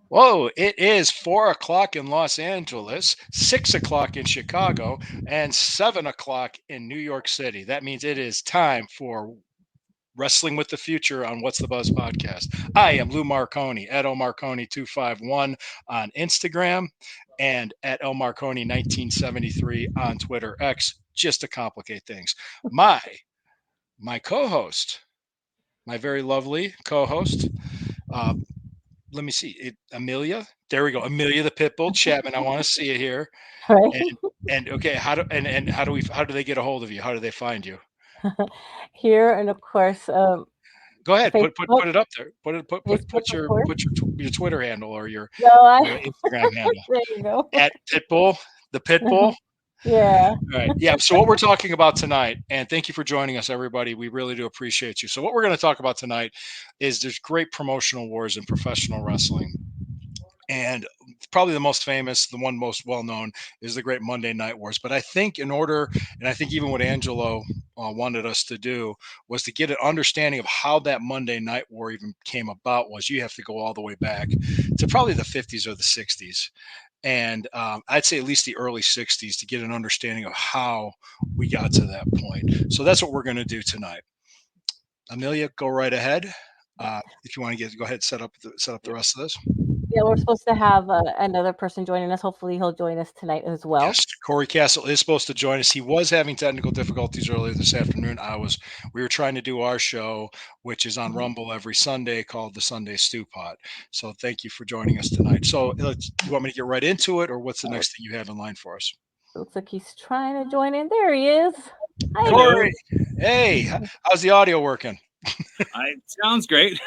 Whoa, it is 4 o'clock in Los Angeles, 6 o'clock in Chicago, and 7 o'clock in New York City. That means it is time for Wrestling with the Future on What's the Buzz podcast. I am Lou Marconi at Marconi251 on Instagram and at Marconi1973 on Twitter X, just to complicate things. My co-host, my very lovely co-host, uh, let me see it, Amelia. There we go. Amelia the Pitbull Chapman. I want to see it here. Right. And okay, how do they get a hold of you? How do they find you? Here and of course, Go ahead, Facebook, put it up there. Put it Facebook, of course. your Twitter handle or your No, Instagram handle there you go. at Pitbull the Pitbull. Yeah. All right, yeah. So what we're talking about tonight, and thank you for joining us, everybody. We really do appreciate you. So what we're going to talk about tonight is there's great promotional wars in professional wrestling. And probably the most famous, the one most well known, is the Great Monday Night Wars. But I think in order, and I think even what Angelo wanted us to do was to get an understanding of how that Monday Night War even came about. Was you have to go all the way back to probably the 50s or the 60s, and I'd say at least the early 60s to get an understanding of how we got to that point. So that's what we're going to do tonight. Amelia, go right ahead. If you want to go ahead, set up the rest of this. Yeah, we're supposed to have another person joining us. Hopefully, he'll join us tonight as well. Yes, Corey Castle is supposed to join us. He was having technical difficulties earlier this afternoon. We were trying to do our show, which is on Rumble every Sunday, called the Sunday Stew Pot. So thank you for joining us tonight. So you want me to get right into it, or what's the Oh, next thing you have in line for us? looks like he's trying to join in. There he is. Hi. Hello. Corey, hey, how's the audio working? Sounds great.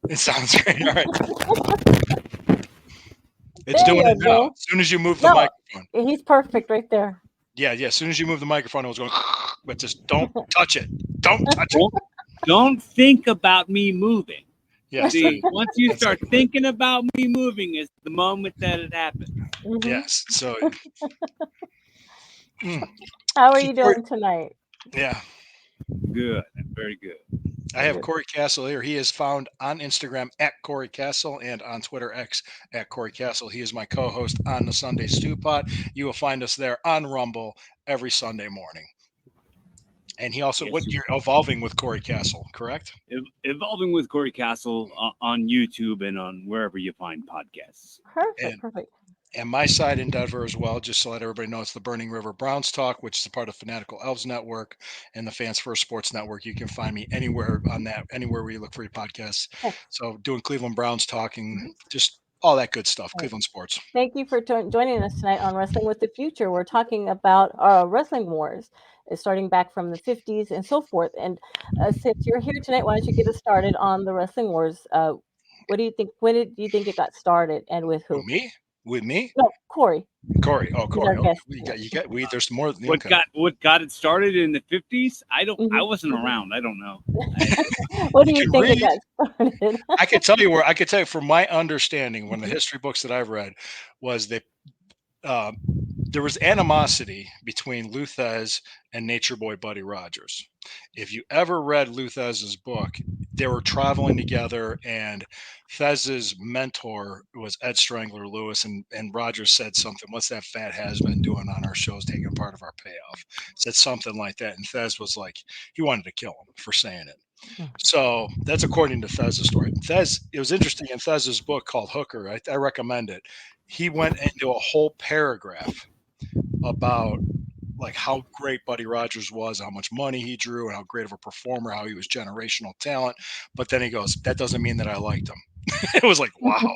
It sounds great. All right, it's There doing you it now. go. As soon as you move the No, microphone. he's perfect right there. Yeah. As soon as you move the microphone, it was going. But just don't touch it. Don't touch it. Don't think about me moving. Yes. See, once you That's start thinking about me moving is the moment that it happens. Mhm. Yes. So. How are you doing tonight? Yeah. Good. Very good. I have Corey Castle here. He is found on Instagram at Corey Castle and on Twitter X at Corey Castle. He is my co-host on the Sunday Stew Pot. You will find us there on Rumble every Sunday morning. And he also, Yes, you're evolving with Corey Castle, correct? Evolving with Corey Castle on YouTube and on wherever you find podcasts. Perfect. And my side endeavor as well, just to let everybody know, it's the Burning River Browns Talk, which is a part of Fanatical Elves Network and the Fans First Sports Network. You can find me anywhere on that, anywhere where you look for your podcasts. Yes. So doing Cleveland Browns talking, just all that good stuff, Right. Cleveland sports. Thank you for joining us tonight on Wrestling with the Future. We're talking about wrestling wars, starting back from the 50s and so forth. And since you're here tonight, why don't you get us started on the wrestling wars? What do you think? When did you think it got started, and with who? With me? No, Corey. Corey. Oh, He's Corey. our Okay. guest. You got. There's more. What Okay. got it started in the 50s? I wasn't Mhm. around. I don't know. What do you can think read. it got started? I could tell you from my understanding, when the history books that I've read was that there was animosity between Lou Thez and Nature Boy Buddy Rogers. If you ever read Lou Thesz's book, they were traveling together, and Thesz's mentor was Ed Strangler Lewis, and Rogers said something, "What's that fat has been doing on our shows, taking part of our payoff?" Said something like that, and Thez was like, he wanted to kill him for saying it. So that's according to Thesz's story. It was interesting in Thesz's book called Hooker. I recommend it. He went into a whole paragraph about like how great Buddy Rogers was, how much money he drew, and how great of a performer, how he was generational talent. But then he goes, "That doesn't mean that I liked him." It was like, wow.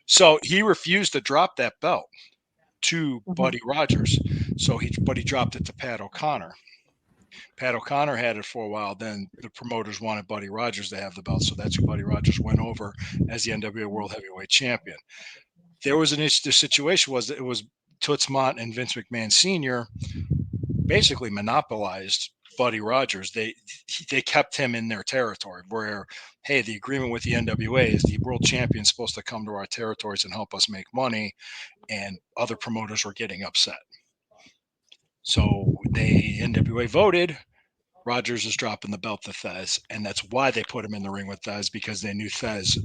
So he refused to drop that belt to Buddy Rogers. But he dropped it to Pat O'Connor. Pat O'Connor had it for a while. Then the promoters wanted Buddy Rogers to have the belt, so that's who Buddy Rogers went over as the NWA World Heavyweight Champion. There was an issue. The situation was that it was Toots Mont and Vince McMahon Sr. basically monopolized Buddy Rogers. They kept him in their territory. Where, hey, the agreement with the NWA is the world champion supposed to come to our territories and help us make money, and other promoters were getting upset. So NWA voted. Rogers is dropping the belt to Thez, and that's why they put him in the ring with Thez, because they knew Thez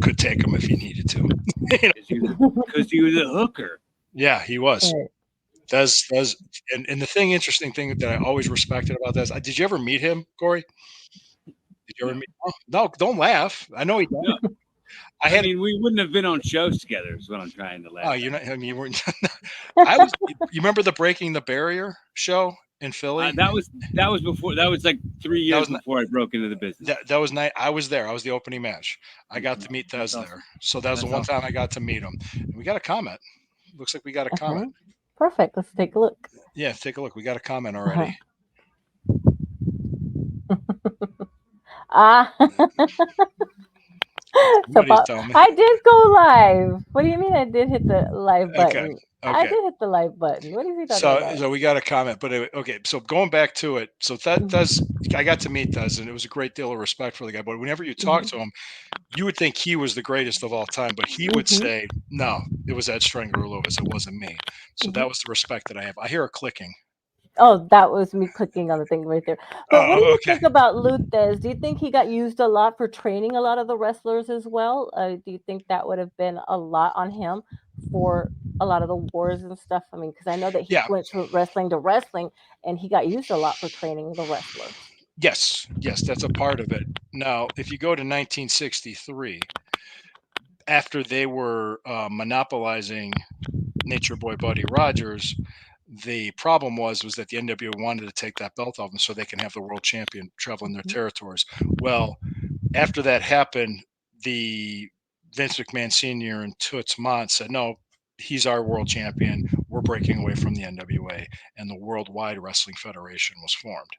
could take him if he needed to. Because he was a hooker. Yeah, he was. Right. Does and the interesting thing that I always respected about this. Did you ever meet him, Corey? Did you ever No, meet? Oh, no, don't laugh. I know he did. no. I I had. mean, we wouldn't have been on shows together. Is what I'm trying to Oh, laugh you're at. not. I mean, you weren't. I was. You remember the Breaking the Barrier show in Philly? That was before. That was like 3 years That was before I broke into the business. that was night. I was there. I was the opening match. I got to meet That's Thez awesome. there. So that was the That's one awesome. time I got to meet him. And we got a comment. Looks like we got a comment. Okay. Perfect. Let's take a look. Yeah, take a look. We got a comment Uh-huh. already. Ah. So Somebody's telling me. I did go live. What do you mean I did hit the live Okay. button? I Okay. did hit the live button. What is he talking So, about? so we got a comment, but okay. So going back to it, so that does I got to meet Does, and it was a great deal of respect for the guy. But whenever you talk to him, you would think he was the greatest of all time, but he would Mm-hmm. say, "No, it was Ed Stringer Lewis. It wasn't me." So that was the respect that I have. I hear a clicking. Oh, that was me clicking on the thing right there. But what do Oh, you okay. think about Luthez? Do you think he got used a lot for training a lot of the wrestlers as well? Do you think that would have been a lot on him for a lot of the wars and stuff? I mean, because I know that he Yeah. went from wrestling to wrestling, and he got used a lot for training the wrestlers. Yes. Yes, that's a part of it. Now, if you go to 1963, after they were monopolizing Nature Boy Buddy Rogers, the problem was that the NWA wanted to take that belt off them so they can have the world champion travel in their territories. Well, after that happened, the Vince McMahon Sr. and Toots Mont said, "No, he's our world champion. We're breaking away from the NWA," and the Worldwide Wrestling Federation was formed.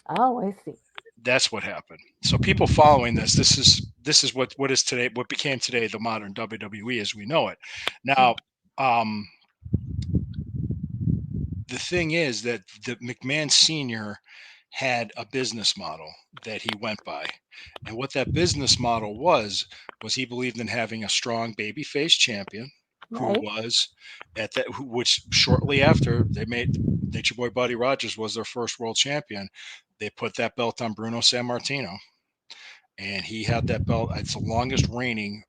Oh, I see. That's what happened. So people following this is what is today, what became today the modern WWE as we know it. Now, um, the thing is that the McMahon Sr. had a business model that he went by. And what that business model was he believed in having a strong babyface champion who Right. was which shortly after they made Nature Boy Buddy Rogers was their first world champion. They put that belt on Bruno Sammartino, and he had that belt. It's the longest reigning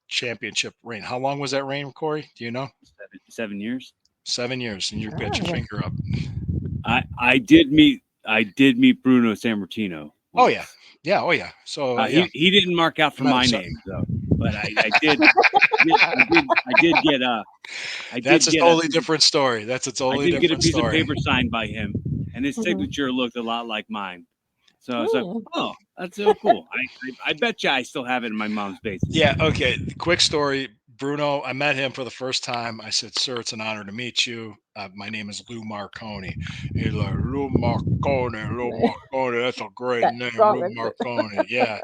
championship reign. How long was that reign, Corey? Do you know? 7 years. 7 years, and you got Oh, your yeah. finger up. I did meet Bruno Sammartino. Oh yeah, yeah, oh yeah. So yeah, He didn't mark out for Met him my so- name though, but I did get that's a totally different story. That's a I totally did get a different piece of story. paper signed by him, and his signature looked a lot like mine. So I was like, Mm. "Oh, that's so cool." I bet you I still have it in my mom's basement. Yeah. Okay. Quick story. Bruno, I met him for the first time. I said, "Sir, it's an honor to meet you. My name is Lou Marconi." He's like, "Lou Marconi, Lou Marconi. That's a great That name, strong Lou accent. Marconi." Yeah.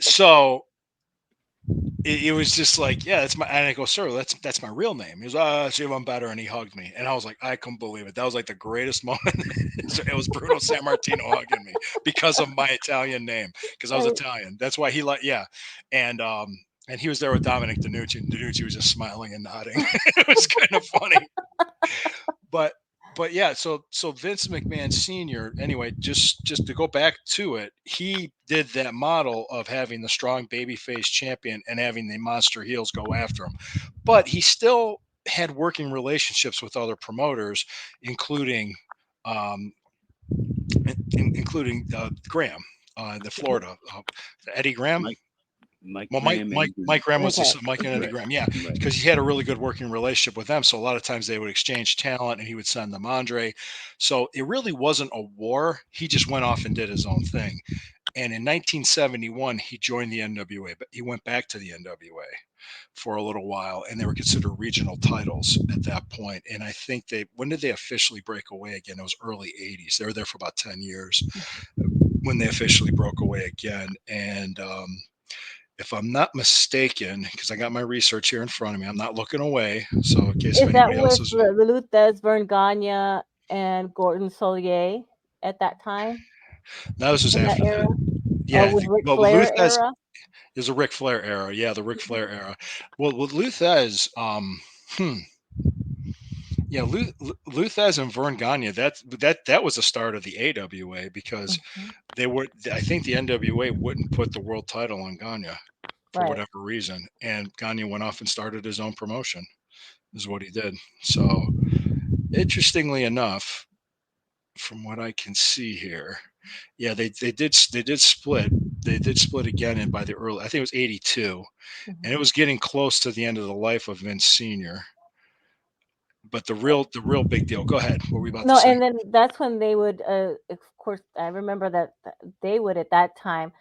So it was just like, yeah, that's my. And I go, "Sir, that's my real name." He was, "It's even better," and he hugged me, and I was like, I couldn't believe it. That was like the greatest moment. It was Bruno Sammartino hugging me because of my Italian name, because I was Right. Italian. That's why he yeah, and he was there with Dominic DeNucci, and DeNucci was just smiling and nodding. It was kind of funny, but yeah, so Vince McMahon Sr. Anyway, just to go back to it, he did that model of having the strong babyface champion and having the monster heels go after him, but he still had working relationships with other promoters, including um, including Graham, the Florida Eddie Graham. Mike Well, Graham and Mike Graham was Okay. Mike and Eddie Right. Graham, yeah, Right. because he had a really good working relationship with them. So a lot of times they would exchange talent, and he would send them Andre. So it really wasn't a war. He just went off and did his own thing. And in 1971, he joined the NWA, but he went back to the NWA for a little while, and they were considered regional titles at that point. And I think when did they officially break away again? It was early 80s. They were there for about 10 years when they officially broke away again. And if I'm not mistaken, because I got my research here in front of me, I'm not looking away. So in case if Is that anybody else with is, the Luthez, Vern Gagne, and Gordon Solier at that time no, this was in that after era? that. Oh, Yeah, with Ric well, Flair Luthez era? is a Ric Flair era. Yeah, the Ric Flair era. Well, with Luthez, yeah, Luthez and Vern Gagne. That was the start of the AWA because Mhm. they were. I think the NWA wouldn't put the world title on Gagne. for Right. whatever reason. And Gagne went off and started his own promotion, is what he did. So, interestingly enough, from what I can see here, yeah, they did split. They did split again in by the early. I think it was '82, and it Mhm. was getting close to the end of the life of Vince Senior. But the real big deal. Go ahead. What were we about to No, say? and then that's when they would, of course, I remember that they would at that time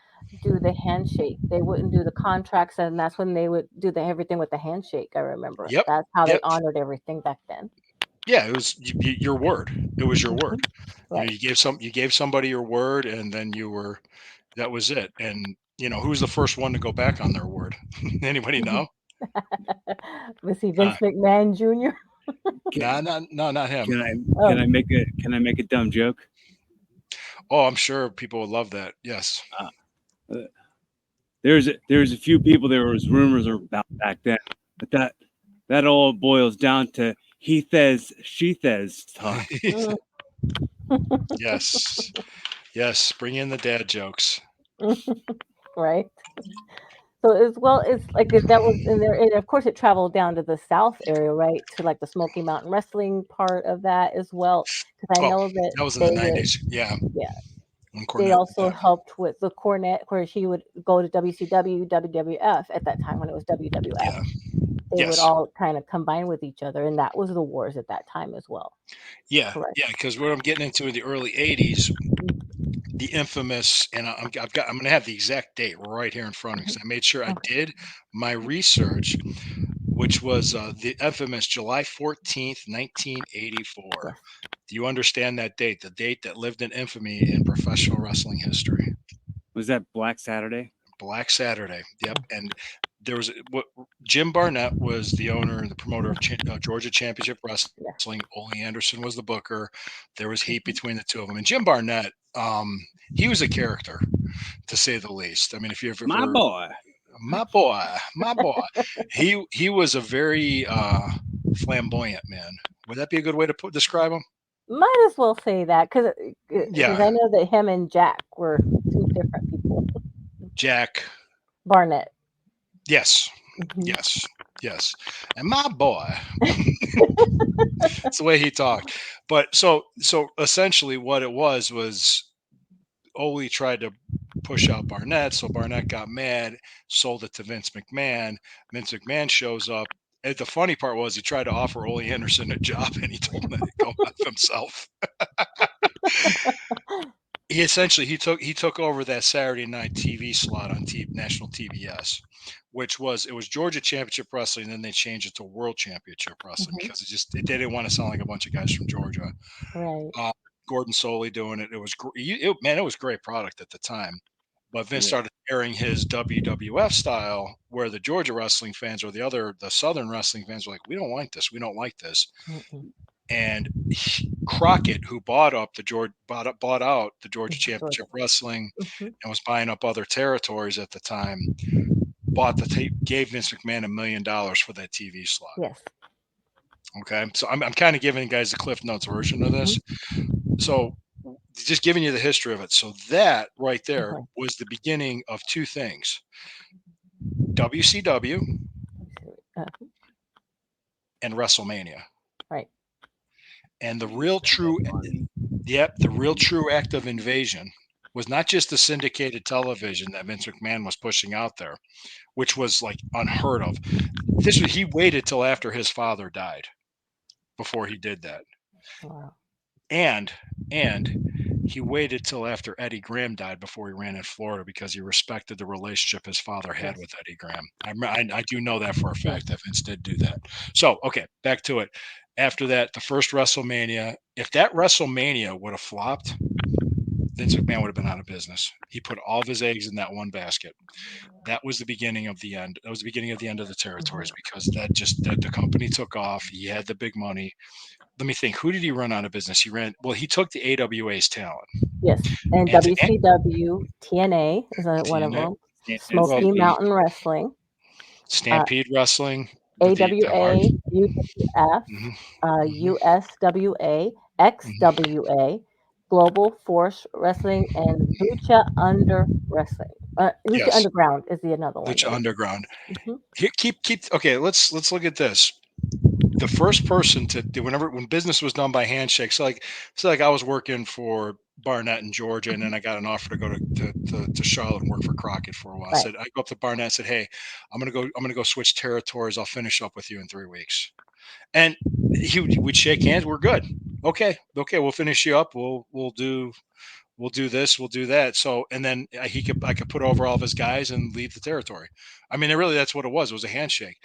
do the handshake. They wouldn't do the contracts, and that's when they would do the everything with the handshake. I remember Yep. that's how they Yep. honored everything back then. Yeah, it was your word. It was your word. Mhm. Right. You gave somebody your word, and then that was it. And who's the first one to go back on their word? Anybody know? Was he Uh, Vince McMahon Jr.? nah, not him. Oh, Can I make a dumb joke? Oh, I'm sure people would love that. Yes. Uh, there's a few people there was rumors about back then, but that all boils down to he says she says talk. mm, Yes. Yes. Bring in the dad jokes. right. So as well, it's like that was in there, and of course it traveled down to the South area, right, to like the Smoky Mountain Wrestling part of that as well. Because I Oh, know that that was in the they would, '90s. Yeah, yeah, when they Cornette did also that. helped with the Cornet, where she would go to WCW, WWF at that time when it was WWF. Yeah. They would Yes. all kind of combine with each other, and that was the wars at that time as well. Yeah. Correct. Yeah. Because what I'm getting into in the early '80s, the infamous, and I'm going to have the exact date right here in front of me because I made sure I Okay. did my research, which was the infamous July 14th, 1984. Yes. Do you understand that date? The date that lived in infamy in professional wrestling history. Was that Black Saturday? Black Saturday. Yep. And there was what Jim Barnett was the owner and the promoter of Georgia Championship Wrestling. Yes. Ole Anderson was the booker. There was heat Mhm. between the two of them. And Jim Barnett, he was a character to say the least. I mean, if you've My ever boy. my boy, he was a very flamboyant man. Would that be a good way to describe him? Might as well say that because Yeah, I know that him and Jack were two different people. Jack. Barnett. Yes, Hmm. yes, yes. And my boy, it's the way he talked. But so essentially, what it was Ole tried to push out Barnett, so Barnett got mad, sold it to Vince McMahon. Vince McMahon shows up. And the funny part was he tried to offer Ole Anderson a job, and he told him to go F himself. He took over that Saturday night TV slot on national TBS, which was it was Georgia Championship Wrestling, and then they changed it to World Championship Wrestling Hmm. because they didn't want to sound like a bunch of guys from Georgia. Right. Uh, Gordon Soley doing it. It was man, it was great product at the time. But Vince Yeah. started airing his WWF style, where the Georgia wrestling fans or the Southern wrestling fans were like, "We don't like this. We don't like this." Mm-mm. And Crockett, who bought out the Georgia Georgia. Championship Wrestling Hmm. and was buying up other territories at the time, bought the tape, gave Vince McMahon $1 million for that TV slot. Yes. Okay, so I'm kind of giving you guys the Cliff Notes version of Hmm. this. So just giving you the history of it. So that right there Okay. was the beginning of two things: WCW Uh, and WrestleMania. right. And the Jeez, real that was true, fun. yep, the real true act of invasion was not just the syndicated television that Vince McMahon was pushing out there, which was like unheard of. He waited till after his father died before he did that. Wow. And he waited till after Eddie Graham died before he ran in Florida because he respected the relationship his father had Yes. with Eddie Graham. I do know that for a Yes. fact that Vince did do that. So, okay, back to it. After that, the first WrestleMania, if that WrestleMania would have flopped, Vince McMahon would have been out of business. He put all of his eggs in that one basket. That was the beginning of the end. That was the beginning of the end of the Hmm. territories because that the company took off. He had the big money. Let me think. Who did he run out of business? He took the AWA's talent. Yes. And And to WCW TNA is one of TNA, them. And well, Smoky Stampede. Mountain Wrestling. Uh, Stampede Wrestling, the hard, AWA, UWF, hmm hmm USWA, hmm XWA, Global Force Wrestling, and Lucha Under Wrestling. Lucha Yes, Underground is the another one. Lucha Underground. Mm-hmm. Here, keep. Okay, let's look at this. The first person to do when business was done by handshake. So like I was working for Barnett in Georgia, and then I got an offer to go to Charlotte and work for Crockett for a while. Right. I go up to Barnett and said, "Hey, I'm gonna go switch territories. I'll finish up with you in 3 weeks." And we'd shake hands. We're good. Okay, we'll finish you up. We'll do this, we'll do that. So, and then I could put over all of his guys and leave the territory. I mean, really, that's what it was. It was a handshake.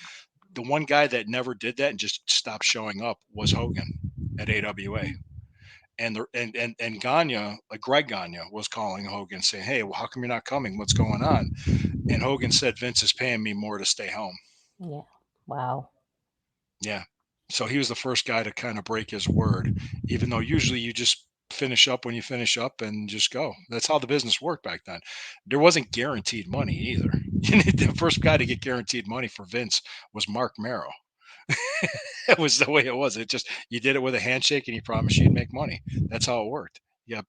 The one guy that never did that and just stopped showing up was Hogan at AWA. And Gagne, like Greg Gagne, was calling Hogan saying, "Hey, well, how come you're not coming? What's going on?" And Hogan said, "Vince is paying me more to stay home." Yeah. Wow. Yeah. So he was the first guy to kind of break his word, even though usually you just finish up when you finish up and just go. That's how the business worked back then. There wasn't guaranteed money either. The first guy to get guaranteed money for Vince was Mark Merrow. It was the way it was. It just you did it with a handshake and he promised you'd make money. That's how it worked. You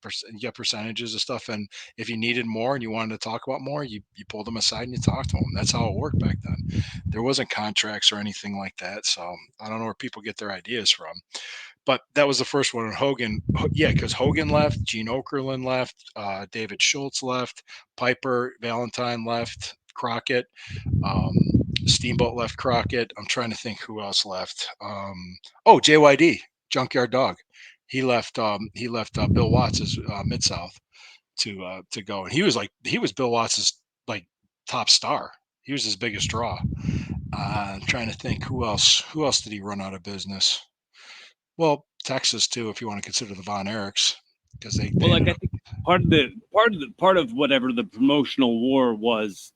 got percentages of stuff, and if you needed more and you wanted to talk about more, you pulled them aside and you talked to them. That's how it worked back then. There wasn't contracts or anything like that, so I don't know where people get their ideas from. But that was the first one. And Hogan, yeah, because Hogan left, Gene Okerlund left, David Schultz left, Piper Valentine left, Crockett. Um, Steamboat left Crockett. I'm trying to think who else left. JYD, Junkyard Dog. He left Bill Watts' Mid South to go, and he was Bill Watts' like top star. He was his biggest draw. I'm trying to think who else. Who else did he run out of business? Well, Texas too, if you want to consider the Von Erichs, because they Well, like ended I up. think part of whatever the promotional war was,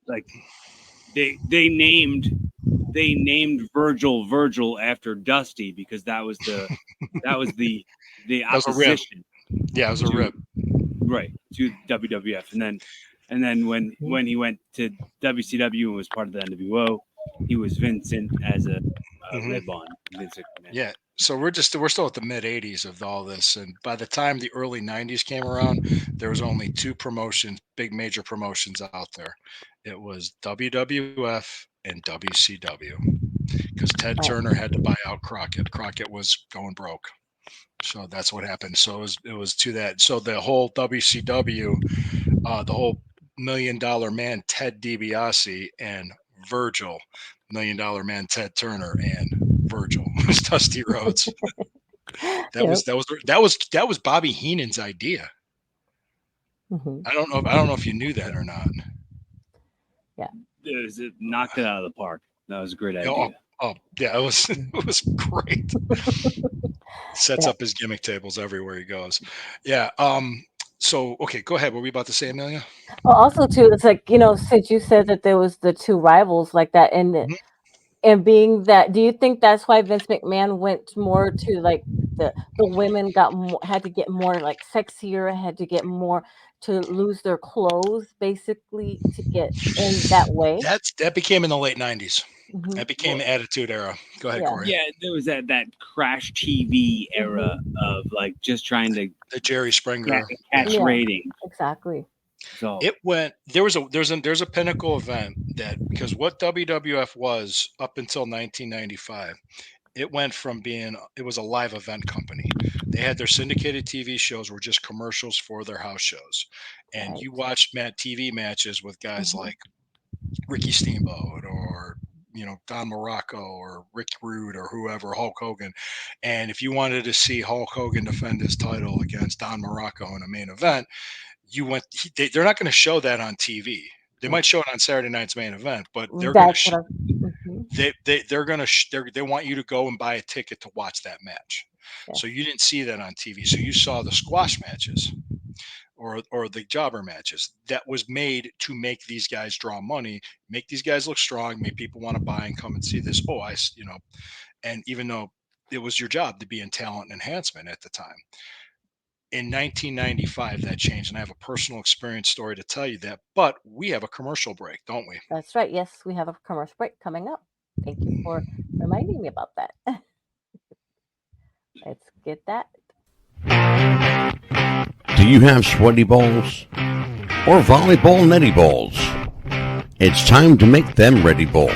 like they named Virgil after Dusty because that was the That was a rib. opposition Yeah, it was a rib. right to WWF, and then when he went to WCW and was part of the NWO, he was Vincent as a Mhm. rib on Vince McMahon. Yeah. So we're still at the mid 80s of all this, and by the time the early 90s came around, there was only two promotions, big major promotions out there. It was WWF and WCW, because Ted Right. Turner had to buy out Crockett. Crockett was going broke, so that's what happened. So it was to that. So the whole WCW, the whole $1 million man Ted DiBiase and Virgil, $1 million man Ted Turner and Virgil was Dusty Rhodes. That Yep. was that was Bobby Heenan's idea. Hmm. I don't know if you knew that or not. It knocked it out of the park. That was a great Oh, idea. yeah, it was it was great. Sets Yeah. up his gimmick tables everywhere he goes. Yeah. So okay, go ahead. What were we about to say, Amelia? Well, also too, it's like since you said that there was the two rivals like that, Mhm. and being that, do you think that's why Vince McMahon went more to like the women got more, had to get more like sexier, had to get more to lose their clothes basically to get in that way? That became in the late '90s. Hmm. That became Well, the Attitude Era. Go ahead, Yeah. Corey. yeah, there was that Crash TV era Hmm. of like just trying to The Jerry Springer. catch Yeah. Yeah. ratings. Exactly. So It went. There's a pinnacle event that, because what WWF was up until 1995, it went from being, it was a live event company. They had their syndicated TV shows were just commercials for their house shows, and Right. you watched TV matches with guys Hmm. like Ricky Steamboat or Don Morocco or Rick Rude or whoever, Hulk Hogan. And if you wanted to see Hulk Hogan defend his title against Don Morocco in a main event, they're not going to show that on TV. They might show it on Saturday night's main event, but they're going to That's what I. Hmm. they're going to they want you to go and buy a ticket to watch that match. Yes. So you didn't see that on TV. So you saw the squash matches or the jobber matches. That was made to make these guys draw money, make these guys look strong, make people want to buy and come and see this. And even though it was your job to be in talent enhancement at the time. In 1995, that changed, and I have a personal experience story to tell you that. But we have a commercial break, don't we? That's right. Yes, we have a commercial break coming up. Thank you for reminding me about that. Let's get that. Do you have sweaty balls? Or volleyball netty balls? It's time to make them ready balls.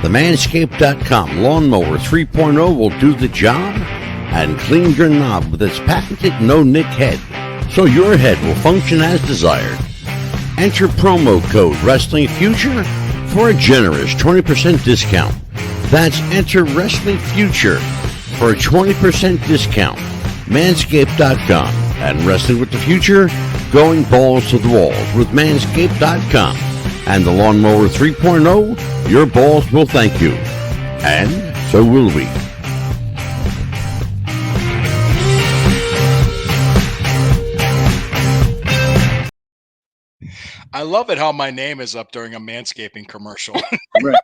The Manscaped.com Lawnmower 3.0 will do the job and clean your knob with its patented no-nick head, so your head will function as desired. Enter promo code Wrestling Future for a generous 20% discount. That's enter Wrestling Future for a 20% discount. Manscaped.com and Wrestling with the Future, going balls to the walls with Manscaped.com and the Lawnmower 3.0. Your balls will thank you, and so will we. I love it how my name is up during a manscaping commercial. Right.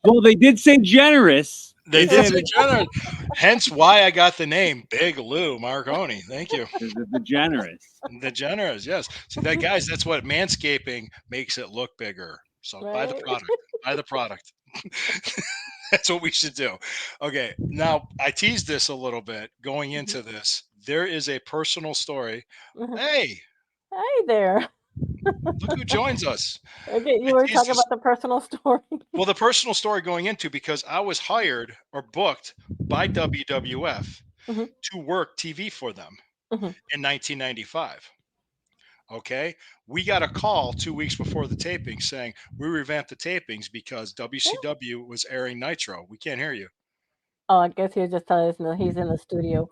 Well, they did say generous. They did say generous. Hence why I got the name Big Lou Marconi. Thank you. The generous. The generous, yes. So that, guys, that's what manscaping makes it look bigger. So buy the product. Buy the product. That's what we should do. Okay. Now I teased this a little bit going into this. There is a personal story. Hey there. Look who joins us. Okay, you were talking about the personal story. Well, the personal story going into, because I was hired or booked by WWF to work TV for them in 1995. Okay. We got a call 2 weeks before the taping saying we revamped the tapings because WCW was airing Nitro. We can't hear you. Oh, I guess he was just telling us no, he's in the studio.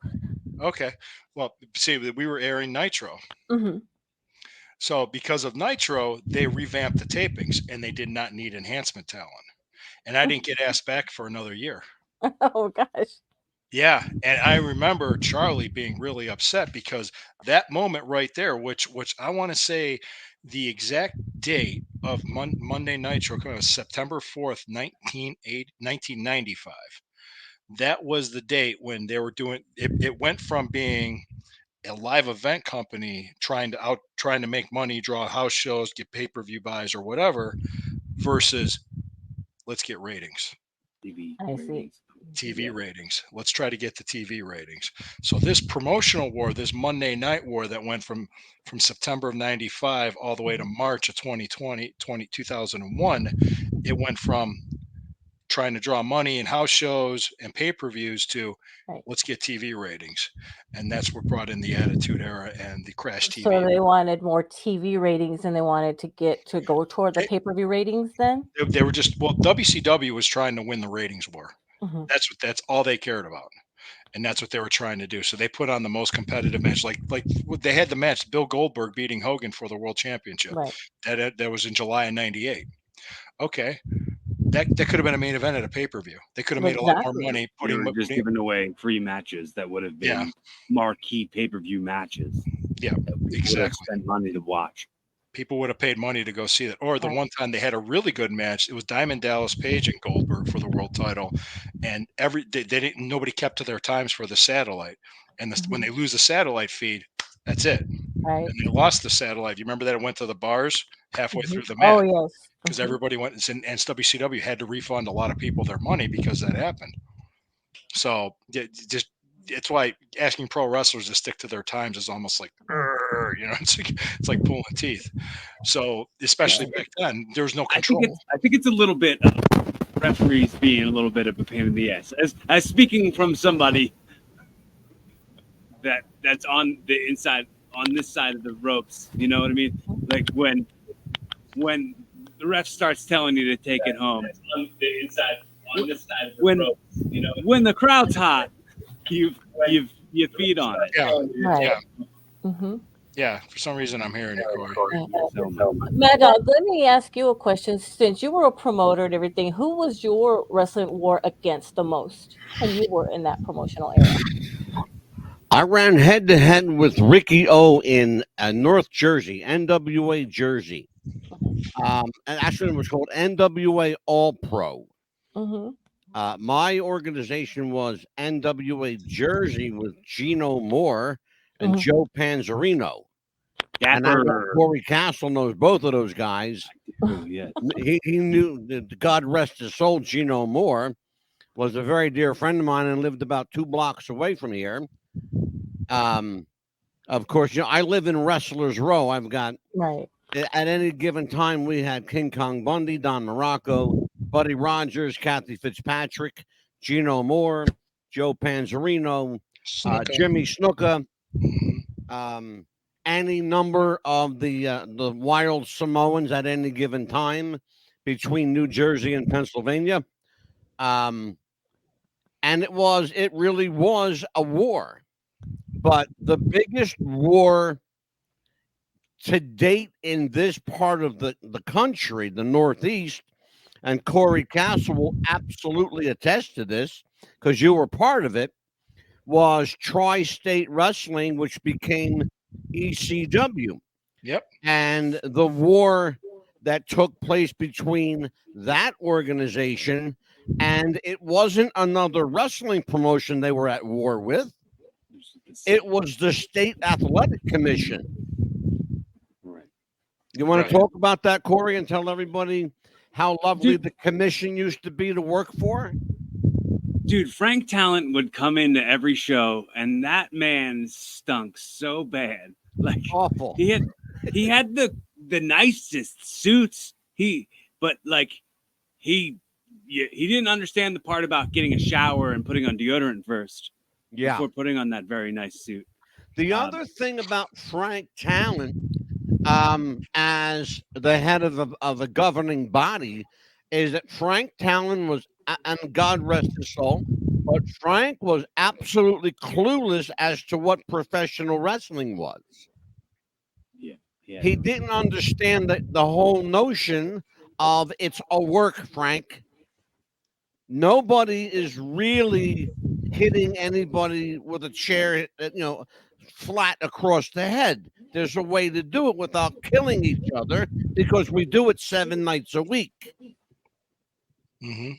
Okay. Well, see, we were airing Nitro. Mm-hmm. So because of Nitro, they revamped the tapings and they did not need enhancement talent. And I didn't get asked back for another year. Oh, gosh. Yeah. And I remember Charlie being really upset because that moment right there, which I want to say the exact date of Monday Nitro was September 4th, 1995. That was the date when they were doing it. It went from being a live event company trying to make money, draw house shows, get pay-per-view buys or whatever, versus let's get ratings. TV ratings. Let's try to get the TV ratings. So this promotional war, this Monday Night War that went from September of 95 all the way to March of 2001, it went from trying to draw money in house shows and pay-per-views to let's get TV ratings. And that's what brought in the Attitude Era and the Crash TV. So they wanted more TV ratings and they wanted to go toward the pay-per-view ratings then? They were just, WCW was trying to win the ratings war. That's all they cared about. And that's what they were trying to do. So they put on the most competitive match. Like they had the match, Bill Goldberg beating Hogan for the World Championship. Right. That was in July of 98. Okay. That could have been a main event at a pay-per-view. They could have made a lot more money just giving away free matches that would have been marquee pay-per-view matches. Yeah, exactly. Spend money to watch. People would have paid money to go see that. Or the one time they had a really good match, it was Diamond Dallas Page and Goldberg for the world title, and nobody kept to their times for the satellite. And when they lose the satellite feed, that's it. Right. And they lost the satellite. You remember that it went to the bars halfway through the match? Oh, yes. Because everybody went, and WCW had to refund a lot of people their money because that happened. So it's why asking pro wrestlers to stick to their times is almost like, it's like pulling teeth. So especially back then, there was no control. I think it's a little bit referees being a little bit of a pain in the ass. As speaking from somebody that's on the inside, on this side of the ropes, you know what I mean? Like when the ref starts telling you to take it home. On the inside, on this side of the ropes, you know. When the crowd's hot, you feed on it. Yeah. Right. Yeah. Mm-hmm. Yeah. For some reason, I'm hearing it, Corey. Mad Dog, let me ask you a question. Since you were a promoter and everything, who was your wrestling war against the most when you were in that promotional era? I ran head-to-head with Ricky O in North Jersey, NWA Jersey. And actually, it was called NWA All Pro. My organization was NWA Jersey with Gino Moore and Joe Panzerino. And I know Corey Castle knows both of those guys. He knew that, God rest his soul, Gino Moore was a very dear friend of mine and lived about 2 blocks away from here. Of course, I live in Wrestlers Row. I've got Right. at any given time we had King Kong Bundy, Don Morocco, Buddy Rogers, Kathy Fitzpatrick, Gino Moore, Joe Panzerino, Snuka. Jimmy Snuka, Mhm. any number of the wild Samoans at any given time between New Jersey and Pennsylvania. And it really was a war. But the biggest war to date in this part of the country, the Northeast, and Corey Castle will absolutely attest to this because you were part of it, was Tri-State Wrestling, which became ECW. Yep. And the war that took place between that organization, and it wasn't another wrestling promotion they were at war with. It was the State Athletic Commission. Right. You want Right. to talk about that, Corey, and tell everybody how lovely the commission used to be to work for? Dude, Frank Talent would come into every show, and that man stunk so bad. Like Awful. he had the nicest suits. He didn't understand the part about getting a shower and putting on deodorant first. Yeah. Before putting on that very nice suit. The other thing about Frank Talent, as the head of the governing body, is that Frank Talent was, and God rest his soul, but Frank was absolutely clueless as to what professional wrestling was. Yeah. He didn't understand the whole notion of it's a work, Frank. Nobody is really hitting anybody with a chair, flat across the head. There's a way to do it without killing each other because we do it 7 nights a week. Mm-hmm.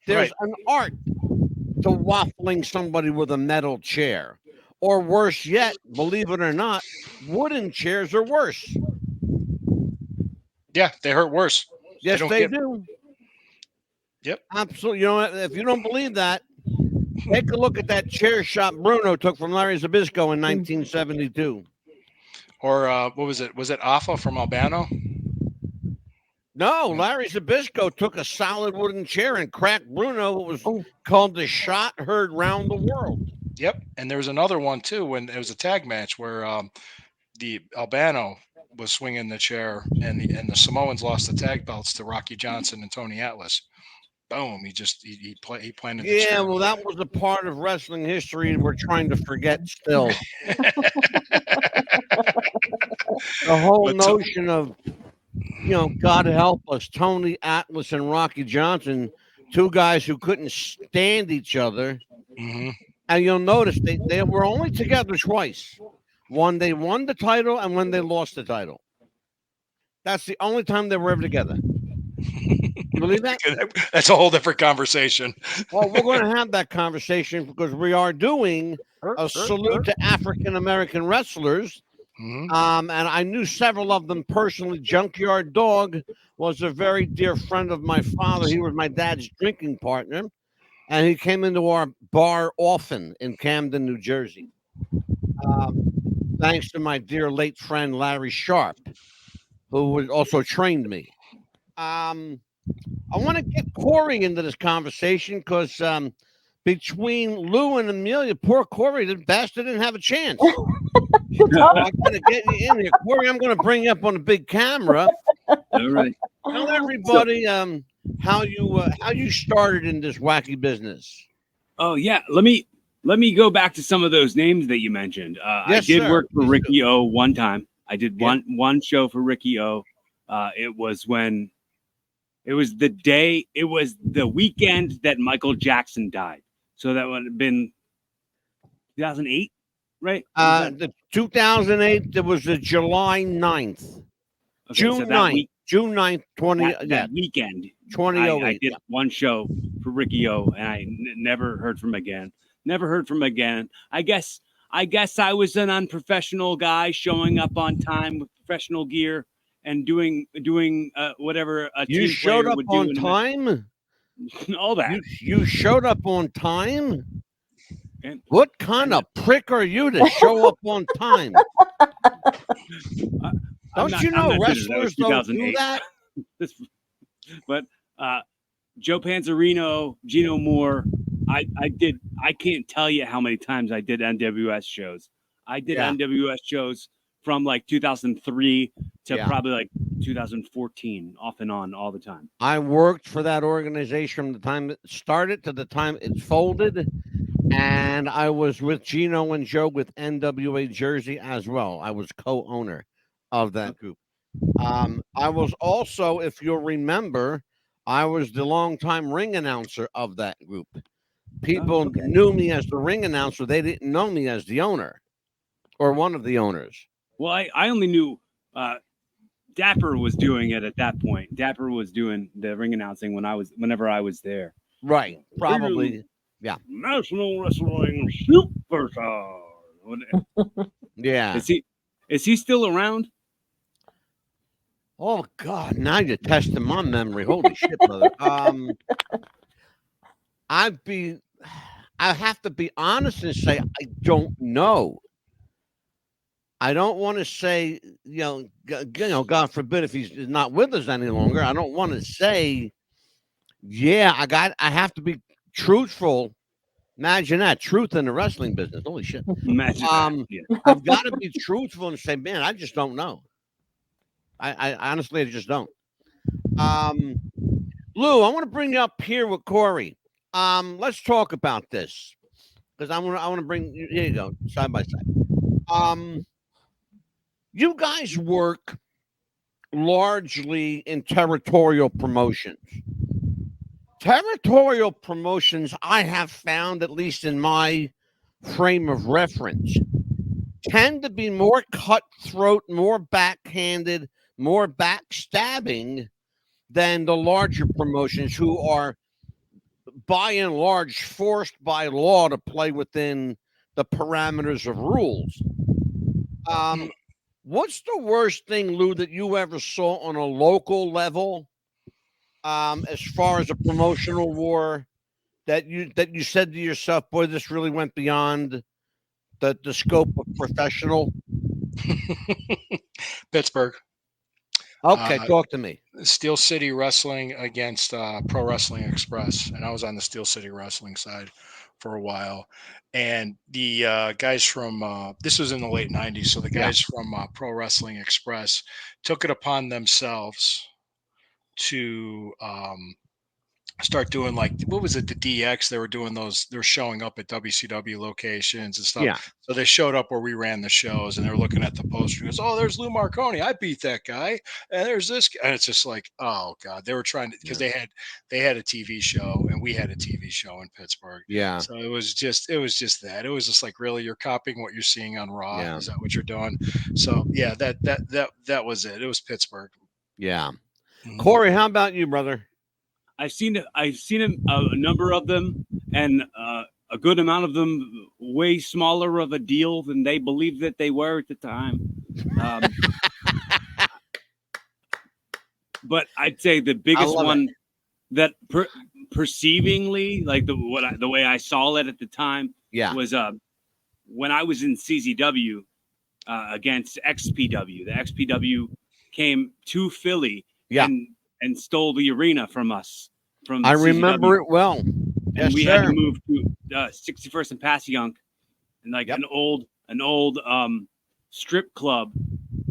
There's Right. an art to waffling somebody with a metal chair. Or worse yet, believe it or not, wooden chairs are worse. Yeah, they hurt worse. Yes, don't they get- do. Yep. Absolutely. If you don't believe that, take a look at that chair shot Bruno took from Larry Zbyszko in 1972. Or what was it? Was it Alpha from Albano? No, Larry Zbyszko took a solid wooden chair and cracked Bruno. It was Oh. called the shot heard round the world. Yep. And there was another one too when it was a tag match where the Albano was swinging the chair and the Samoans lost the tag belts to Rocky Johnson and Tony Atlas. Boom! He planted the Yeah, chair. well, that was a part of wrestling history we're trying to forget still. The whole But notion of, God help us, Tony Atlas and Rocky Johnson, two guys who couldn't stand each other. Mm-hmm. And you'll notice they were only together twice. One, they won the title, and when they lost the title. That's the only time they were ever together. You believe that? That's a whole different conversation. Well, we're going to have that conversation because we are doing a salute to African American wrestlers. Mm-hmm. And I knew several of them personally. Junkyard Dog was a very dear friend of my father. He was my dad's drinking partner. And he came into our bar often in Camden, New Jersey. Thanks to my dear late friend, Larry Sharp, who also trained me. I want to get Corey into this conversation because between Lou and Amelia, poor Corey, the bastard didn't have a chance. I'm going to get you in here. Corey, I'm going to bring you up on a big camera. All right. Tell everybody how you started in this wacky business. Oh yeah, let me go back to some of those names that you mentioned. Yes, I did sir. work for Please Ricky O one time. I did Yeah. one show for Ricky O. It was the weekend that Michael Jackson died. So that would have been 2008, right? The 2008, there was the July 9th. Okay, June so that 9th. June 9th, 20, that weekend, 2008. I did one show for Ricky O, and I never heard from him again. Never heard from him again. I guess I was an unprofessional guy showing up on time with professional gear and doing whatever a You team showed player up would do on time? all that. You showed up on time? And What kind of prick are you to show up on time? Don't you know wrestlers don't do that? But Joe Panzerino, Gino Moore, I can't tell you how many times I did NWS shows. I did NWS shows from like 2003 to probably like 2014, off and on all the time. I worked for that organization from the time it started to the time it folded, and I was with Gino and Joe with NWA Jersey as well. I was co-owner of that group. I was also, if you'll remember, I was the longtime ring announcer of that group. People knew me as the ring announcer. They didn't know me as the owner or one of the owners. Well, I only knew Dapper was doing it at that point. Dapper was doing the ring announcing whenever I was there. Right. Probably. Yeah. National Wrestling Superstar. Yeah. Is he still around? Oh God! Now you're testing my memory. Holy shit, brother. I have to be honest and say I don't know. I don't want to say, God forbid if he's not with us any longer. I don't want to say, I have to be truthful. Imagine that, truth in the wrestling business. Holy shit. Imagine that. Yeah. I've got to be truthful and say, man, I just don't know. I honestly just don't. Lou, I want to bring you up here with Corey. Let's talk about this because I want to bring you. Here you go, side by side. You guys work largely in territorial promotions. Territorial promotions, I have found, at least in my frame of reference, tend to be more cutthroat, more backhanded, more backstabbing than the larger promotions who are, by and large, forced by law to play within the parameters of rules. What's the worst thing, Lou, that you ever saw on a local level, as far as a promotional war, that you said to yourself, boy, this really went beyond the scope of professional? Pittsburgh. Okay, talk to me. Steel City Wrestling against Pro Wrestling Express, and I was on the Steel City Wrestling side for a while. And the guys from this was in the late '90s, so the guys from Pro Wrestling Express took it upon themselves to start doing, like, what was it, the DX? They were doing those. They're showing up at WCW locations and stuff. Yeah. So they showed up where we ran the shows, and they're looking at the poster. Goes, oh, there's Lou Marconi. I beat that guy. And there's this guy. And it's just like, oh God, they were trying to, because they had a TV show, and we had a TV show in Pittsburgh. Yeah. So it was just that. It was just like, really, you're copying what you're seeing on Raw. Yeah. Is that what you're doing? So yeah, that was it. It was Pittsburgh. Yeah. Mm-hmm. Corey, how about you, brother? I've seen a number of them, and a good amount of them way smaller of a deal than they believed that they were at the time. But I'd say the biggest one that perceivingly, like the way I saw it at the time, was when I was in CZW against XPW. The XPW came to Philly, and stole the arena from us. I remember it well. And we had to move to 61st and Passyunk, and like an old strip club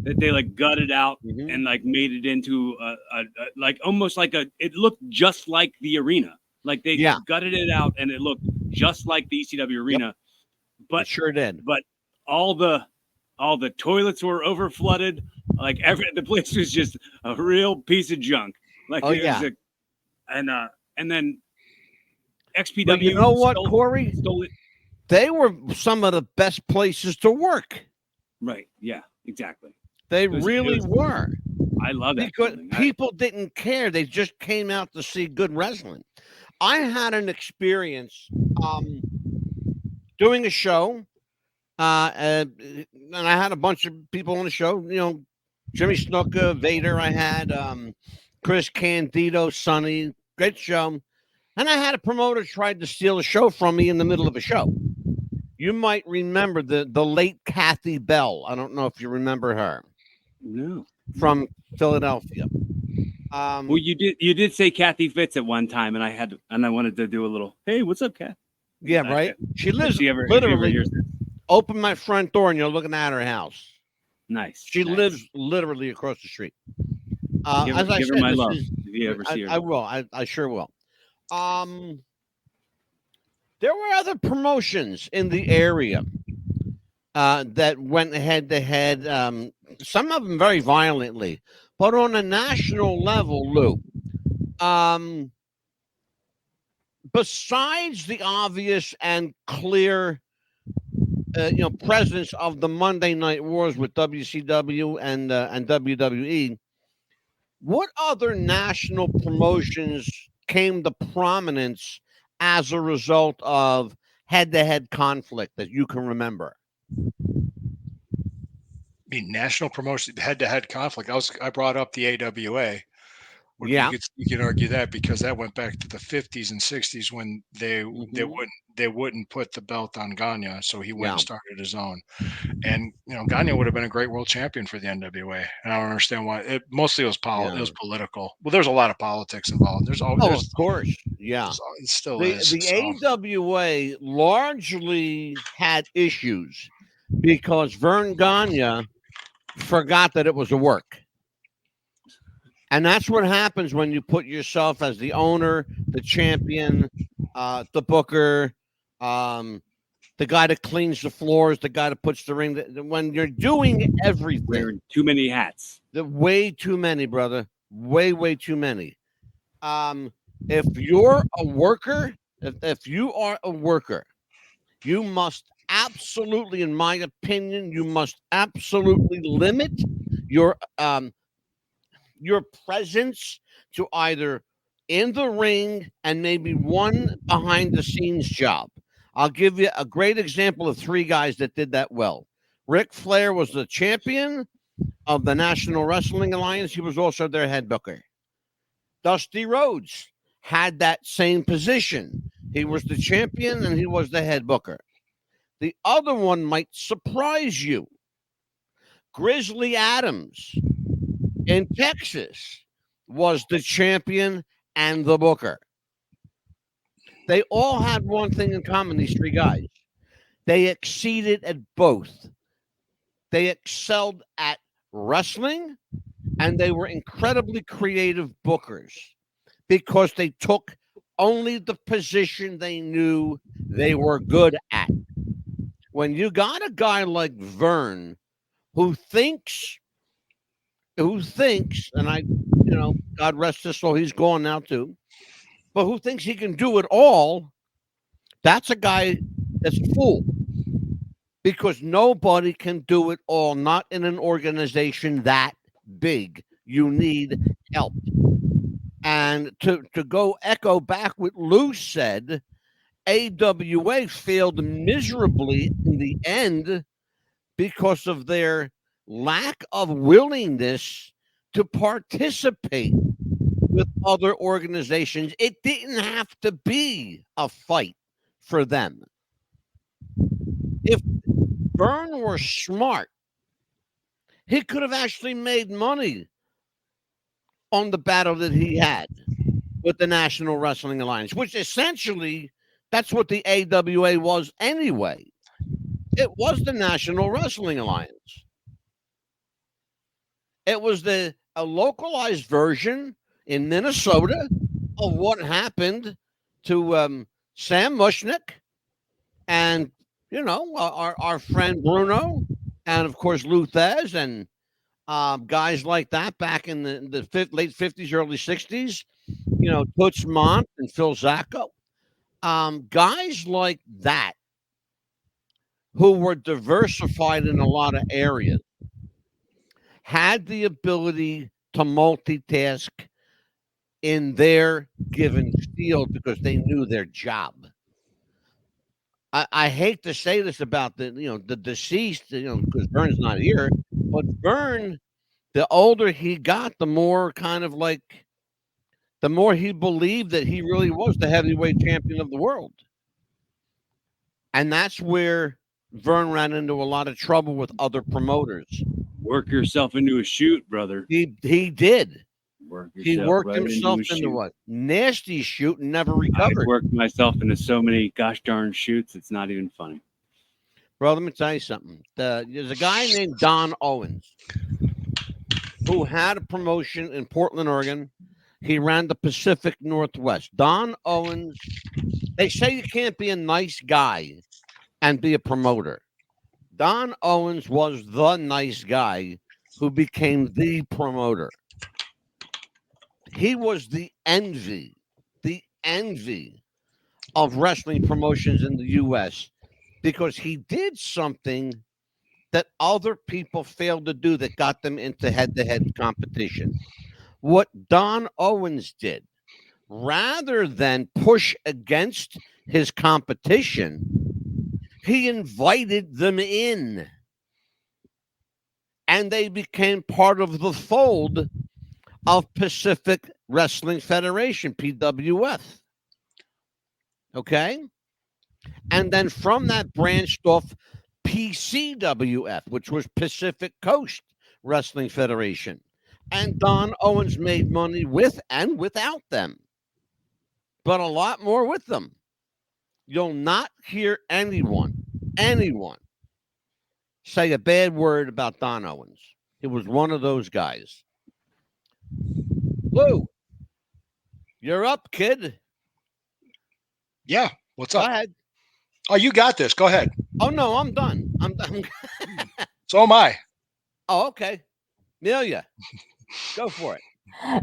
that they like gutted out and like made it into a like almost like it looked just like the arena. Like they gutted it out and it looked just like the ECW arena. But it sure did. But all the toilets were over flooded. Like the place was just a real piece of junk. Like and then XPW. But you know what, Corey? Stole it. They were some of the best places to work. Right. Yeah. Exactly. They really were. I love that. Because people didn't care. They just came out to see good wrestling. I had an experience doing a show, and I had a bunch of people on the show. You know, Jimmy Snuka, Vader. I had Chris Candido, Sonny. Great show. And I had a promoter tried to steal a show from me in the middle of a show. You might remember the late Kathy Bell. I don't know if you remember her No. from Philadelphia. Well, you did say Kathy Fitz at one time, and I wanted to do a little. Hey, what's up, Kath? Yeah, right. She If lives if she ever literally. hears this. Open my front door and you're looking at her house. Nice. She nice. lives literally across the street. Give As I her said, my this love is, if you ever see her. I will. I sure will. There were other promotions in the area that went head to head. Some of them very violently, but on a national level, Lou. Besides the obvious and clear, presence of the Monday Night Wars with WCW and WWE, what other national promotions came to prominence as a result of head-to-head conflict that you can remember? I mean, national promotion, head-to-head conflict. I brought up the AWA. Yeah. You could argue that because that went back to the 50s and 60s when they Mhm. wouldn't put the belt on Gagne, so he went Yeah. and started his own. And Gagne would have been a great world champion for the NWA. And I don't understand why. It mostly was it was political. Well, there's a lot of politics involved. Oh, of course. Yeah. it still The is. the So AWA largely had issues because Vern Gagne forgot that it was a work. And that's what happens when you put yourself as the owner, the champion, the booker, the guy that cleans the floors, the guy that puts the ring. When you're doing everything, Wearing too many hats. way too many, brother. Way too many. If you're a worker, if you are a worker, you must absolutely, in my opinion, you must absolutely limit your presence to either in the ring and maybe one behind the scenes job. I'll give you a great example of three guys that did that well. Ric Flair was the champion of the National Wrestling Alliance. He was also their head booker. Dusty Rhodes had that same position. He was the champion and he was the head booker. The other one might surprise you. Grizzly Adams in Texas was the champion and the booker. They all had one thing in common, these three guys. They exceeded at both. They excelled at wrestling and they were incredibly creative bookers because they took only the position they knew they were good at. When you got a guy like Vern who thinks, and God rest his soul, he's gone now too, but who thinks he can do it all, that's a guy that's a fool. Because nobody can do it all, not in an organization that big. You need help. And to go echo back what Lou said, AWA failed miserably in the end because of their lack of willingness to participate with other organizations. It didn't have to be a fight for them. If Vern were smart, he could have actually made money on the battle that he had with the National Wrestling Alliance, which essentially that's what the AWA was anyway. It was the National Wrestling Alliance. It was a localized version in Minnesota of what happened to Sam Mushnick and our friend Bruno, and of course Lou Thez and guys like that back in the late 50s, early 60s. Toots Mondt and Phil Zacco. Guys like that who were diversified in a lot of areas had the ability to multitask in their given field because they knew their job. I hate to say this about the deceased, because Vern's not here, but Vern, the older he got, the more the more he believed that he really was the heavyweight champion of the world. And that's where Vern ran into a lot of trouble with other promoters. Work yourself into a shoot, brother. He did. He Yourself worked right himself a into shoot. a nasty shoot and never I've recovered. worked myself into so many gosh darn shoots, it's not even funny. Bro, let me tell you something. There's a guy named Don Owens who had a promotion in Portland, Oregon. He ran the Pacific Northwest. Don Owens, they say you can't be a nice guy and be a promoter. Don Owens was the nice guy who became the promoter. He was the envy of wrestling promotions in the U.S. because he did something that other people failed to do that got them into head-to-head competition. What Don Owens did, rather than push against his competition, he invited them in. And they became part of the fold of Pacific Wrestling Federation, PWF. Okay? And then from that branched off PCWF, which was Pacific Coast Wrestling Federation. And Don Owens made money with and without them, but a lot more with them. You'll not hear anyone say a bad word about Don Owens. He was one of those guys. Lou, you're up, kid. Yeah. What's Go up? ahead. Oh, you got this. Go ahead. Oh, no, I'm done. I'm done. So am I. Oh, okay. Amelia, go for it.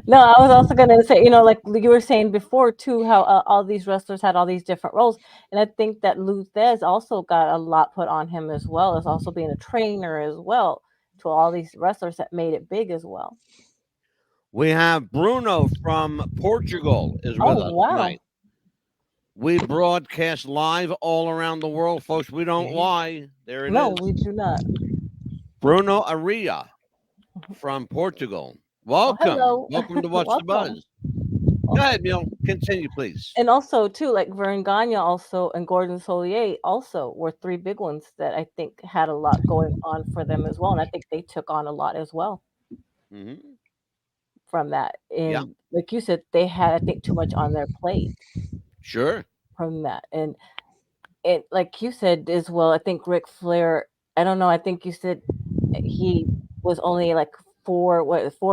No, I was also going to say, like you were saying before too, how all these wrestlers had all these different roles, and I think that Luthez also got a lot put on him as well as also being a trainer as well to all these wrestlers that made it big as well. We have Bruno from Portugal is with Oh, us wow. tonight. We broadcast live all around the world, folks. We don't lie. There it is. No, we do not. Bruno Aria from Portugal. Welcome. hello. Welcome to What's the Welcome. Buzz. Go ahead, Neil. Continue, please. And also too, like Vern Gagne also and Gordon Solier also were three big ones that I think had a lot going on for them as well, and I think they took on a lot as well Mm-hmm. from that. And Yeah. like you said, they had, I think, too much on their plate Sure. from that. And it, like you said as well, I think Ric Flair, I don't know, I think you said he was only like four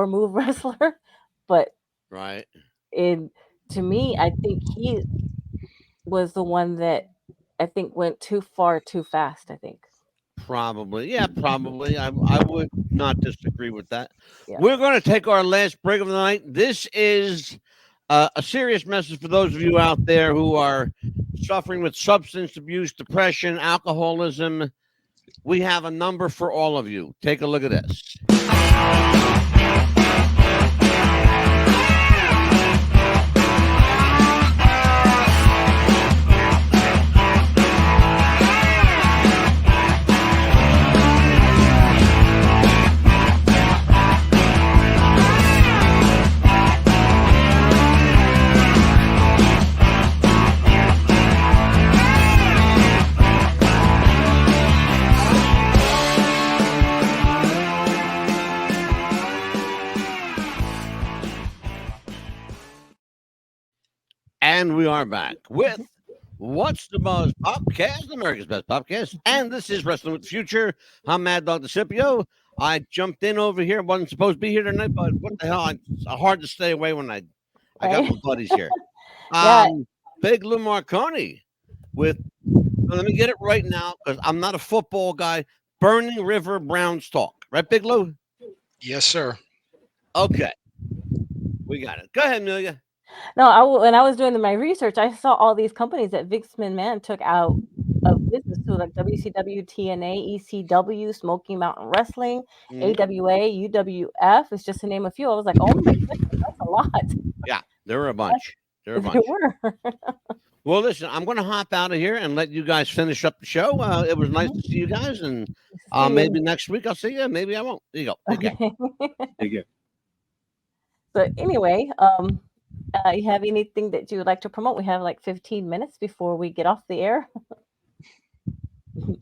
move wrestler, but Right. to me, I think he was the one that I think went too far too fast, I think. Probably. Yeah, probably. I would not disagree with that. Yeah. We're going to take our last break of the night. This is a serious message for those of you out there who are suffering with substance abuse, depression, alcoholism. We have a number for all of you. Take a look at this. And we are back with What's the Buzz Podcast, America's Best Podcast. And this is Wrestling with the Future. I'm Mad Dog DeCipio. I jumped in over here. Wasn't supposed to be here tonight, but what the hell? It's hard to stay away when I got my buddies here. Yeah. Big Lou Marconi with, let me get it right now because I'm not a football guy. Burning River Browns Talk. Right, Big Lou? Yes, sir. Okay. We got it. Go ahead, Amelia. No, when I was doing my research, I saw all these companies that Vince McMahon took out of business too, like WCW, TNA, ECW, Smoky Mountain Wrestling, AWA, UWF. It's just to name a few. I was like, oh my goodness, that's a lot. Yeah, there were a bunch. There were. Well, listen, I'm going to hop out of here and let you guys finish up the show. It was nice to see you guys, and maybe next week I'll see you. Maybe I won't. There you go. There you go. So anyway, you have anything that you would like to promote? We have like 15 minutes before we get off the air.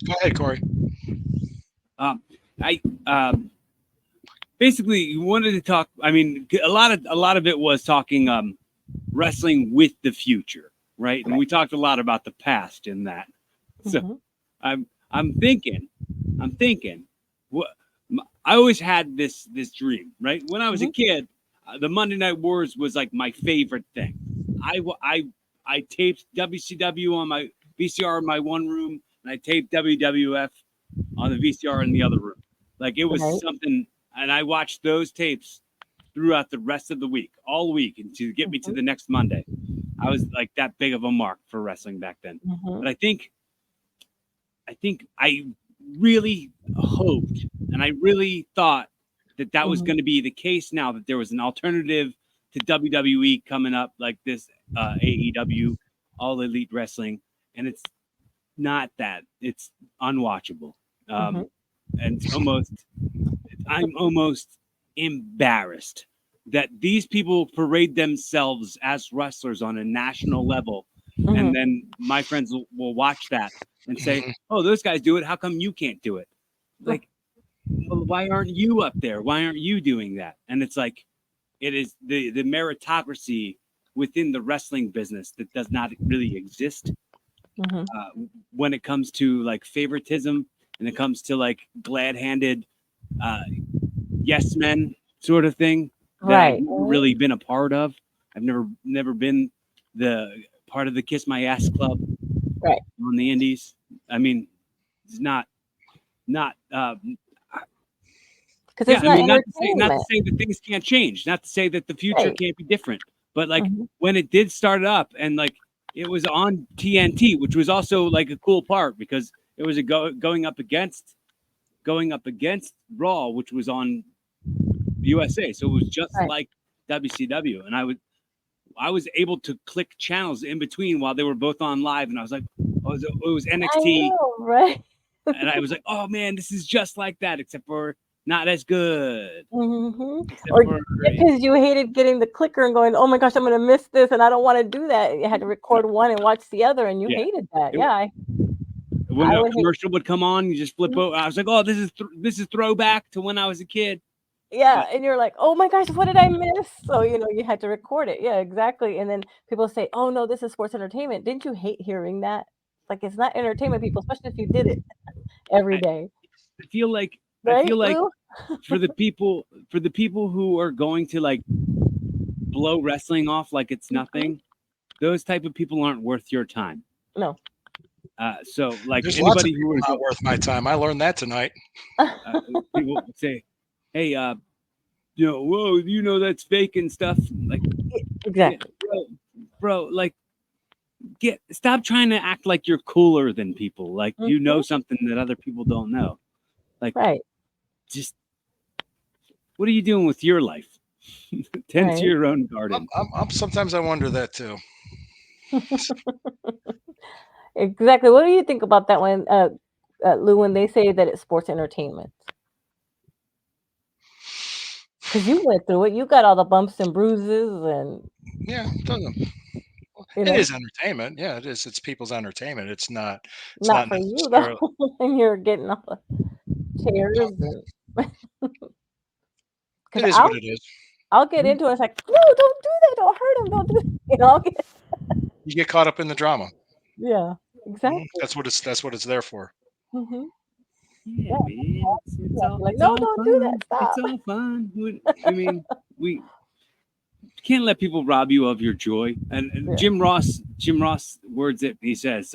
Go ahead, Corey. I basically wanted to talk. I mean, a lot of it was talking wrestling with the future, right? And we talked a lot about the past in that. So I'm thinking. What I always had this dream, right? When I was a kid, the Monday Night Wars was like my favorite thing. I taped WCW on my VCR in my one room, and I taped WWF on the VCR in the other room. Like it was something, and I watched those tapes throughout the rest of the week, all week, and to get me to the next Monday. I was like that big of a mark for wrestling back then. But I think I really hoped and I really thought that was going to be the case now that there was an alternative to WWE coming up like this AEW, All Elite Wrestling, and it's not that. It's unwatchable. And I'm almost embarrassed that these people parade themselves as wrestlers on a national level, and then my friends will watch that and say, "Oh, those guys do it. How come you can't do it?" Like, well, why aren't you up there? Why aren't you doing that? And it's like, it is the meritocracy within the wrestling business that does not really exist when it comes to like favoritism, and it comes to like glad-handed yes men sort of thing that I've never really been a part of. I've never been the part of the Kiss My Ass Club on the indies. I mean, it's not because it's not not to say that things can't change, not to say that the future can't be different, but like when it did start up and like it was on TNT, which was also like a cool part because it was going up against Raw, which was on USA, so it was just like WCW, and I was able to click channels in between while they were both on live, and I was like, it was NXT, and I was like, oh man, this is just like that, except for not as good. Or because you hated getting the clicker and going, oh my gosh, I'm going to miss this, and I don't want to do that. You had to record one and watch the other, and you hated that. When a commercial would come on, you just flip over. I was like, oh, this is throwback to when I was a kid. And you're like, oh my gosh, what did I miss? So you had to record it. Exactly. And then people say, oh no, this is sports entertainment. Didn't you hate hearing that? Like, it's not entertainment, people, especially if you did it every day. I feel like for the people who are going to like blow wrestling off like it's nothing, those type of people aren't worth your time. No. So like there's anybody who is not worth my time. I learned that tonight. People would say, hey, whoa, that's fake and stuff. Like, exactly, bro. Like, stop trying to act like you're cooler than people. Like, you know something that other people don't know. Like, just what are you doing with your life? Tend to your own garden. Sometimes I wonder that too. Exactly. What do you think about that one, Lou, when they say that it's sports entertainment? Because you went through it. You got all the bumps and bruises and... It is entertainment. Yeah, it is. It's people's entertainment. It's not for you, though. And you're getting all the chairs. It is what it is. I'll get into it. It's like, no, don't do that. Don't hurt him. Don't do that. You get caught up in the drama. Yeah, exactly. That's what it's there for. Yeah, man. It's all, like, no, don't do that. Stop. It's all fun. I mean, we can't let people rob you of your joy. And Jim Ross words it. He says,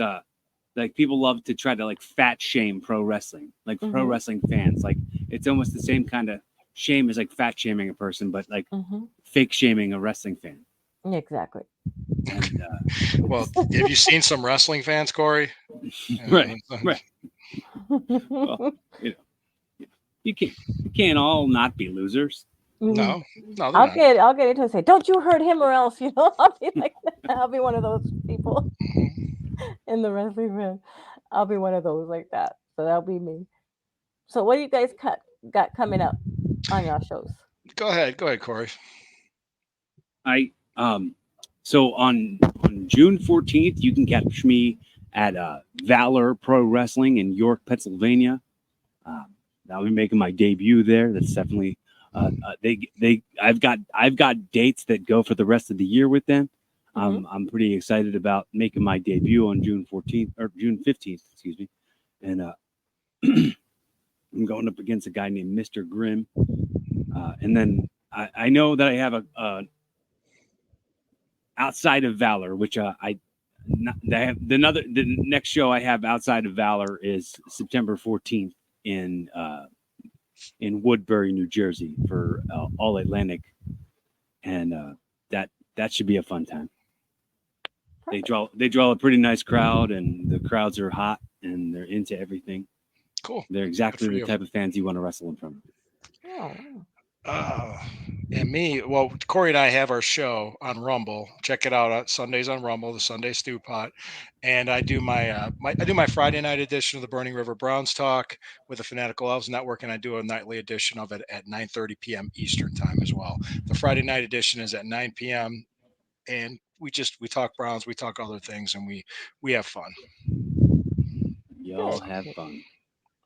like people love to try to like fat shame pro wrestling, like pro wrestling fans. Like it's almost the same kind of shame as like fat shaming a person, but like fake shaming a wrestling fan. Exactly. And, well, have you seen some wrestling fans, Corey? Right. Well, you can't all not be losers. No. I'll get into it and say, don't you hurt him or else, I'll be like that. I'll be one of those people in the wrestling fan. I'll be one of those like that. So that'll be me. So what do you guys got coming up on your shows? Go ahead, Corey. So on June 14th, you can catch me at Valor Pro Wrestling in York, Pennsylvania. I'll be making my debut there. That's definitely I've got dates that go for the rest of the year with them. I'm pretty excited about making my debut on June 14th or June 15th, excuse me. And I'm going up against a guy named Mr. Grimm. And then I know that I have a outside of Valor, which the next show I have outside of Valor is September 14th in Woodbury, New Jersey for All Atlantic, and that should be a fun time. Perfect. They draw a pretty nice crowd, and the crowds are hot and they're into everything. Cool. They're exactly the type of fans you want to wrestle in front of. And me, well, Corey and I have our show on Rumble. Check it out on Sundays on Rumble, the Sunday Stew Pot, and I do my Friday night edition of the Burning River Browns Talk with the Fanatical Elves Network, and I do a nightly edition of it at 9:30 p.m. Eastern time as well. The Friday night edition is at 9 p.m. and we talk Browns, we talk other things, and we have fun. Y'all have fun.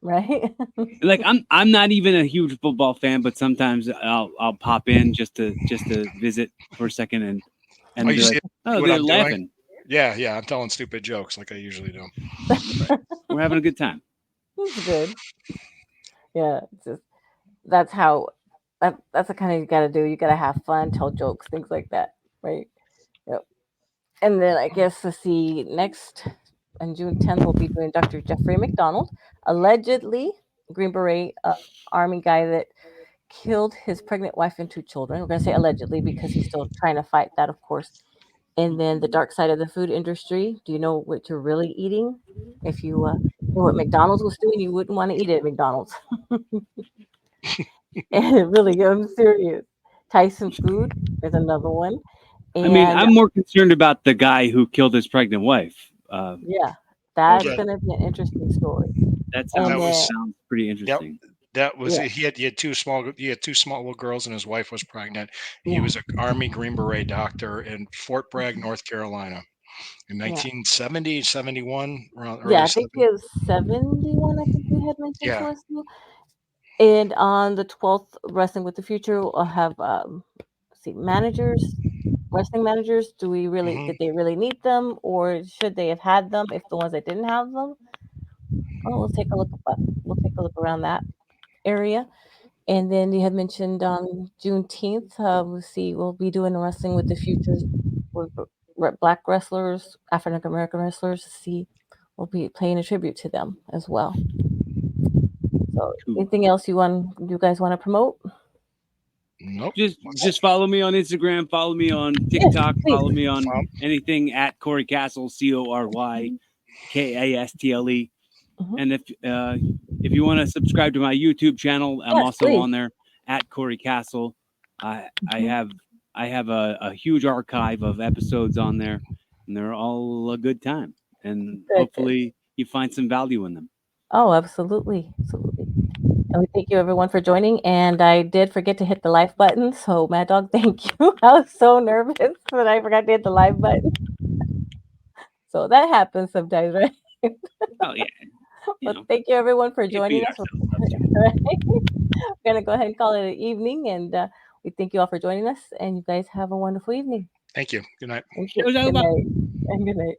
Right. Like I'm not even a huge football fan, but sometimes I'll pop in just to visit for a second and be like, they're laughing. Yeah, I'm telling stupid jokes like I usually do. We're having a good time. That's good. Yeah, that's how that's the kind of you got to do. You got to have fun, tell jokes, things like that, right? Yep. And then I guess let's see, next on June 10th, we'll be doing Dr. Jeffrey McDonald, allegedly Green Beret Army guy that killed his pregnant wife and 2 children. We're going to say allegedly because he's still trying to fight that, of course. And then the dark side of the food industry. Do you know what you're really eating? If you know what McDonald's was doing, you wouldn't want to eat it at McDonald's. And really, I'm serious. Tyson Food is another one. And, I mean, I'm more concerned about the guy who killed his pregnant wife. Yeah, that's going to be an interesting story. That sounds pretty interesting. Yep. That was he had two small little girls and his wife was pregnant. He was an Army Green Beret doctor in Fort Bragg, North Carolina, in 1970, 71. I think it was 71. I think we had mentioned to us. And on the 12th, Wrestling with the Future, we'll have managers, wrestling managers. Do we really did they really need them, or should they have had them if the ones that didn't have them? Oh, we'll take a look around that area. And then you had mentioned on Juneteenth, we'll be doing Wrestling with the Futures with Black wrestlers, African American wrestlers. We'll be paying a tribute to them as well. So, anything else you guys want to promote? Nope. Just follow me on Instagram, follow me on TikTok, follow me on anything at Corey Castle, CoryKastle. And if you want to subscribe to my YouTube channel, I'm also on there at Corey Castle. I have a huge archive of episodes on there, and they're all a good time. And hopefully you find some value in them. Oh, absolutely. And we thank you everyone for joining. And I did forget to hit the live button. So Mad Dog, thank you. I was so nervous that I forgot to hit the live button. So that happens sometimes, right? Oh yeah. Well, thank you everyone for joining us. We're gonna go ahead and call it an evening, and we thank you all for joining us. And you guys have a wonderful evening. Thank you. Good night. Thank you. Good night. And good night.